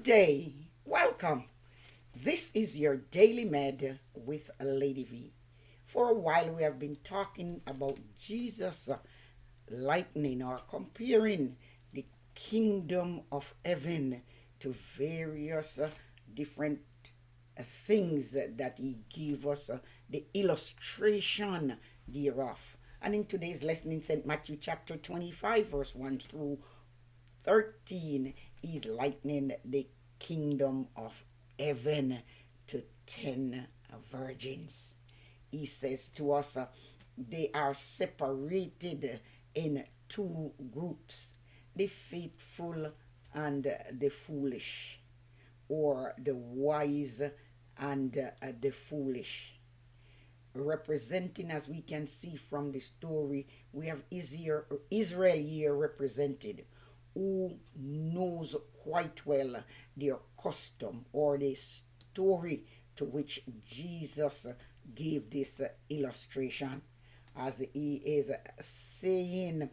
day. Welcome. This is your Daily Med with Lady V. For a while, we have been talking about Jesus likening or comparing the kingdom of heaven to various different things that he gave us, the illustration thereof. And in today's lesson in St. Matthew chapter 25, verse 1 through 13, is likening the kingdom of heaven to 10 virgins. He says to us, they are separated in two groups, the faithful and the foolish, or the wise and the foolish. Representing, as we can see from the story, we have Israel here represented, who knows quite well their custom or the story to which Jesus gave this illustration, as he is saying,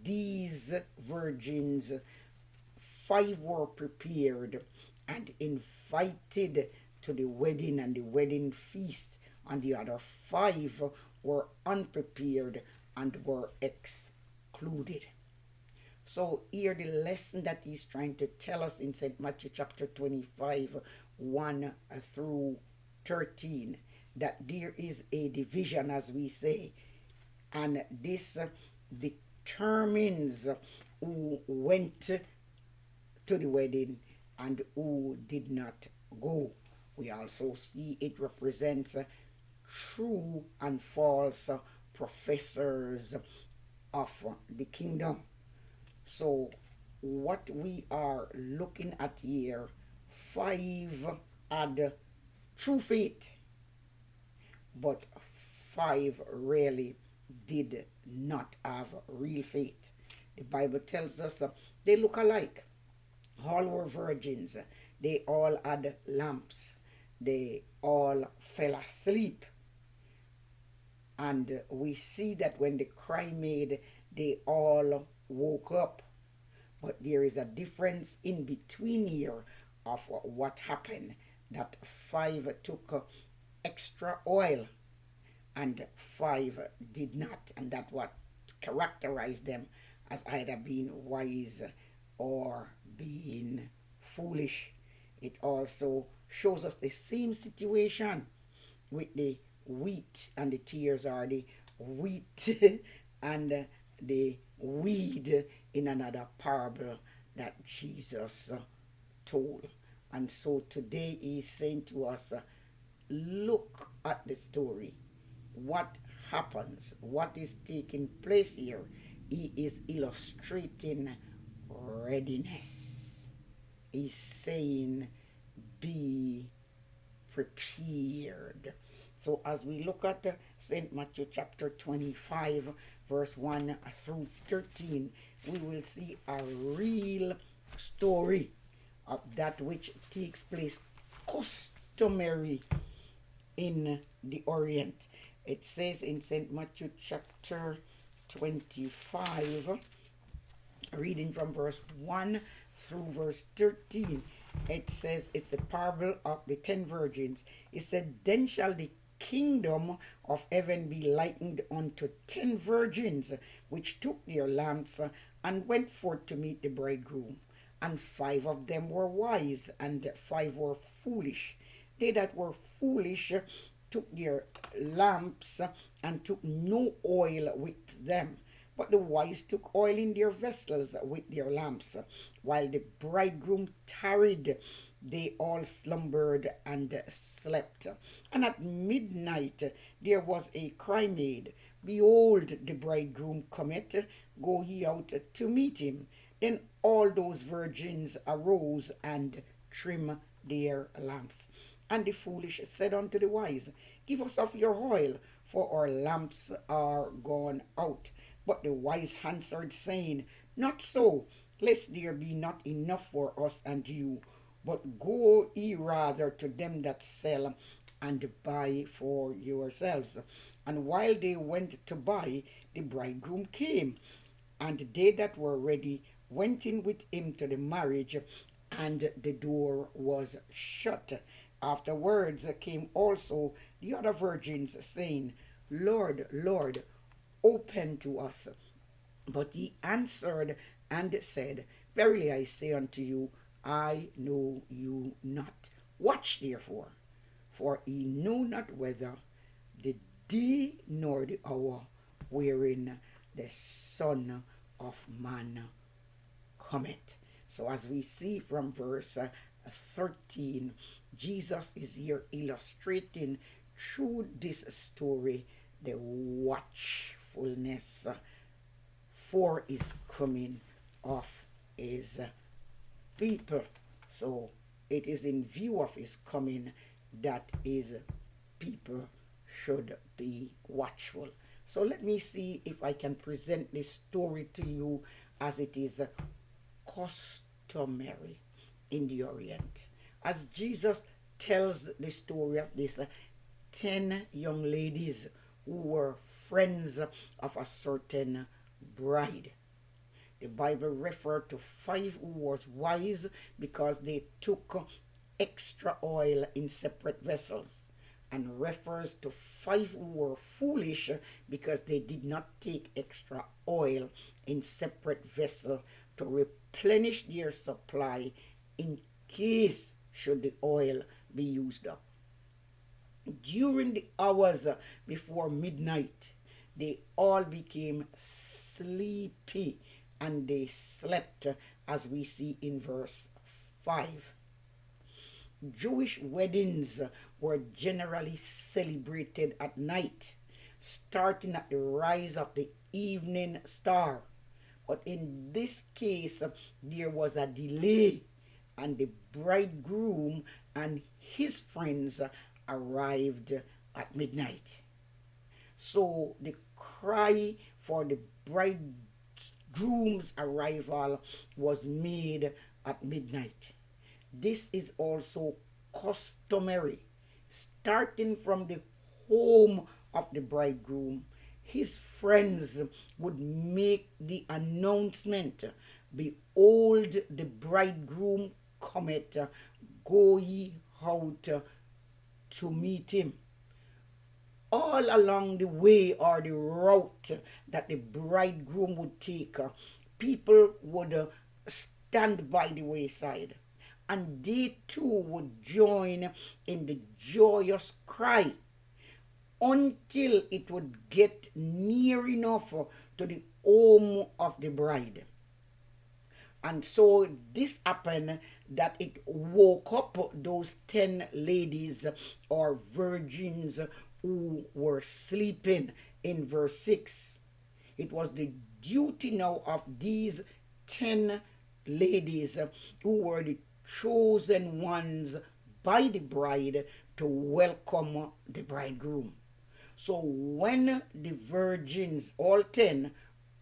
these virgins, 5 were prepared and invited to the wedding and the wedding feast, and the other 5 were unprepared and were excluded. So here the lesson that he's trying to tell us in St. Matthew chapter 25, 1 through 13, that there is a division, as we say, and this determines who went to the wedding and who did not go. We also see it represents true and false professors of the kingdom. So what we are looking at here, 5 had true faith, but 5 really did not have real faith. The Bible tells us they look alike. All were virgins. They all had lamps. They all fell asleep. And we see that when the cry made, they all woke up. But there is a difference in between here of what happened, that 5 took extra oil and 5 did not, and that what characterized them as either being wise or being foolish. It also shows us the same situation with the wheat and the tears, or the wheat and the weed in another parable that Jesus told. And so today he's saying to us, look at the story. What happens? What is taking place here? He is illustrating readiness. He's saying, be prepared. So as we look at St. Matthew chapter 25, verse 1 through 13, we will see a real story of that which takes place customary in the Orient. It says in St. Matthew chapter 25, reading from verse 1 through verse 13, it says, it's the parable of the 10 virgins. It said, then shall the kingdom of heaven be likened unto 10 virgins, which took their lamps and went forth to meet the bridegroom. And 5 of them were wise, and 5 were foolish. They that were foolish took their lamps and took no oil with them. But the wise took oil in their vessels with their lamps. While the bridegroom tarried, they all slumbered and slept. And at midnight there was a cry made, behold, the bridegroom cometh, go ye out to meet him. Then all those virgins arose and trimmed their lamps. And the foolish said unto the wise, give us of your oil, for our lamps are gone out. But the wise answered, saying, not so, lest there be not enough for us and you, but go ye rather to them that sell and buy for yourselves. And while they went to buy, the bridegroom came, and they that were ready went in with him to the marriage, and the door was shut. Afterwards came also the other virgins, saying, Lord, Lord, open to us. But he answered and said, Verily I say unto you, I know you not. Watch therefore, for ye know not whether the day nor the hour wherein the Son of Man cometh. So, as we see from verse 13, Jesus is here illustrating through this story the watchfulness for his coming of his people. So, it is in view of his coming that his people should be watchful. So, let me see if I can present this story to you as it is customary in the Orient. As Jesus tells the story of these 10 young ladies who were friends of a certain bride. The Bible referred to 5 who was wise because they took extra oil in separate vessels, and refers to 5 who were foolish because they did not take extra oil in separate vessel to replenish their supply in case should the oil be used up. During the hours before midnight, they all became sleepy and they slept, as we see in verse 5. Jewish weddings were generally celebrated at night, starting at the rise of the evening star. But in this case, there was a delay, and the bridegroom and his friends arrived at midnight. So the cry for the bridegroom's arrival was made at midnight. This is also customary. Starting from the home of the bridegroom, his friends would make the announcement, Behold, the bridegroom cometh, go ye out to meet him. All along the way or the route that the bridegroom would take, people would stand by the wayside, and they too would join in the joyous cry until it would get near enough to the home of the bride. And so this happened that it woke up those 10 ladies or virgins who were sleeping in verse 6. It was the duty now of these 10 ladies who were the chosen ones by the bride to welcome the bridegroom. So when the virgins, all 10,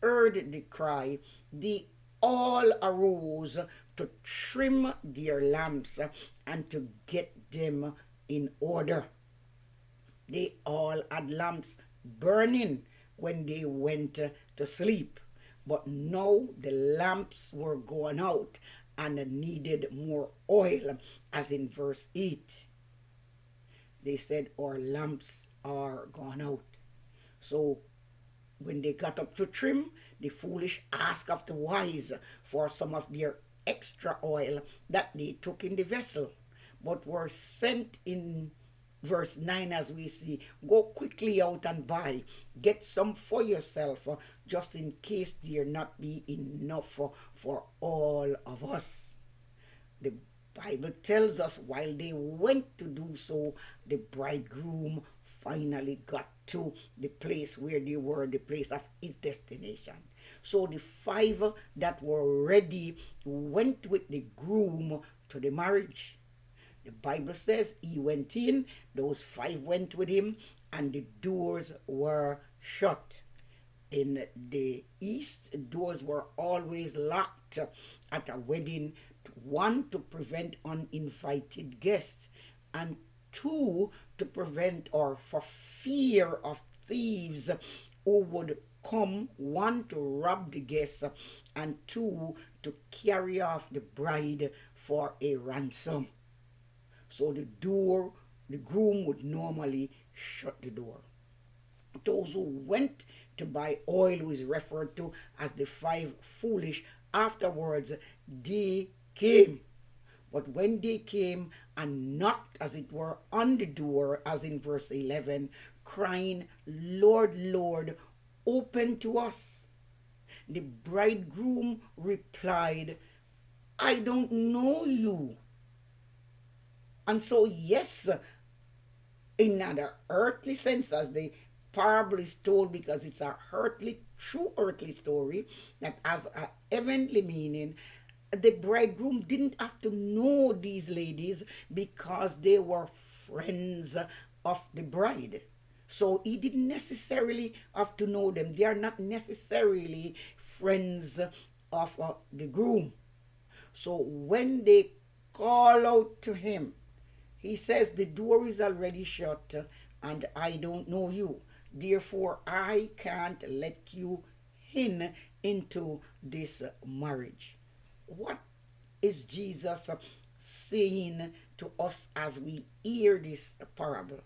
heard the cry, they all arose to trim their lamps and to get them in order. They all had lamps burning when they went to sleep, but now the lamps were going out and needed more oil, as in verse 8. They said, Our lamps are gone out. So when they got up to trim, the foolish asked of the wise for some of their extra oil that they took in the vessel, but were sent in verse 9, as we see, Go quickly out and buy, get some for yourself, just in case there not be enough for all of us. The Bible tells us while they went to do so, the bridegroom finally got to the place where they were, the place of his destination. So the 5 that were ready went with the groom to the marriage. The Bible says he went in, those 5 went with him, and the doors were shut. In the East, doors were always locked at a wedding, 1, to prevent uninvited guests, and 2, to prevent or for fear of thieves who would come, 1, to rob the guests, and 2, to carry off the bride for a ransom. So the groom would normally shut the door. Those who went to buy oil, who is referred to as the five foolish, afterwards they came. But when they came and knocked, as it were, on the door, as in verse 11, crying, Lord, Lord, open to us, the bridegroom replied, I don't know you. And so, yes, in an earthly sense, as the parable is told, because it's a true earthly story that has a heavenly meaning, the bridegroom didn't have to know these ladies because they were friends of the bride. So he didn't necessarily have to know them. They are not necessarily friends of the groom. So when they call out to him, he says, the door is already shut and I don't know you. Therefore, I can't let you into this marriage. What is Jesus saying to us as we hear this parable?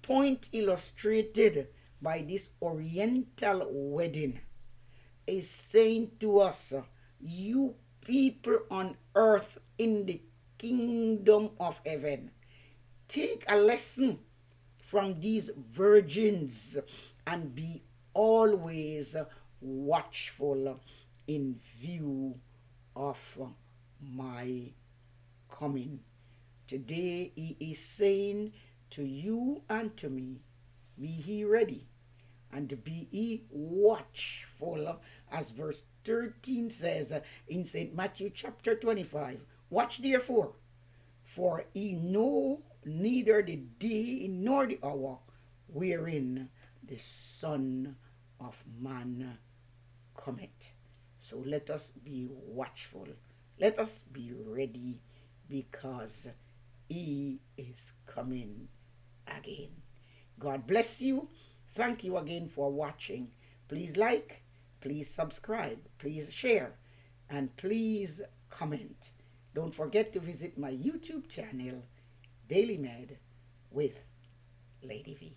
Point illustrated by this Oriental wedding is saying to us, you people on earth in the kingdom of heaven, take a lesson from these virgins and be always watchful in view of my coming. Today he is saying to you and to me, be ye ready and be ye watchful, as verse 13 says in St. Matthew chapter 25. Watch therefore, for ye know neither the day nor the hour wherein the Son of Man cometh. So let us be watchful. Let us be ready, because he is coming again. God bless you. Thank you again for watching. Please like, please subscribe, please share, and please comment. Don't forget to visit my YouTube channel, Daily Med with Lady V.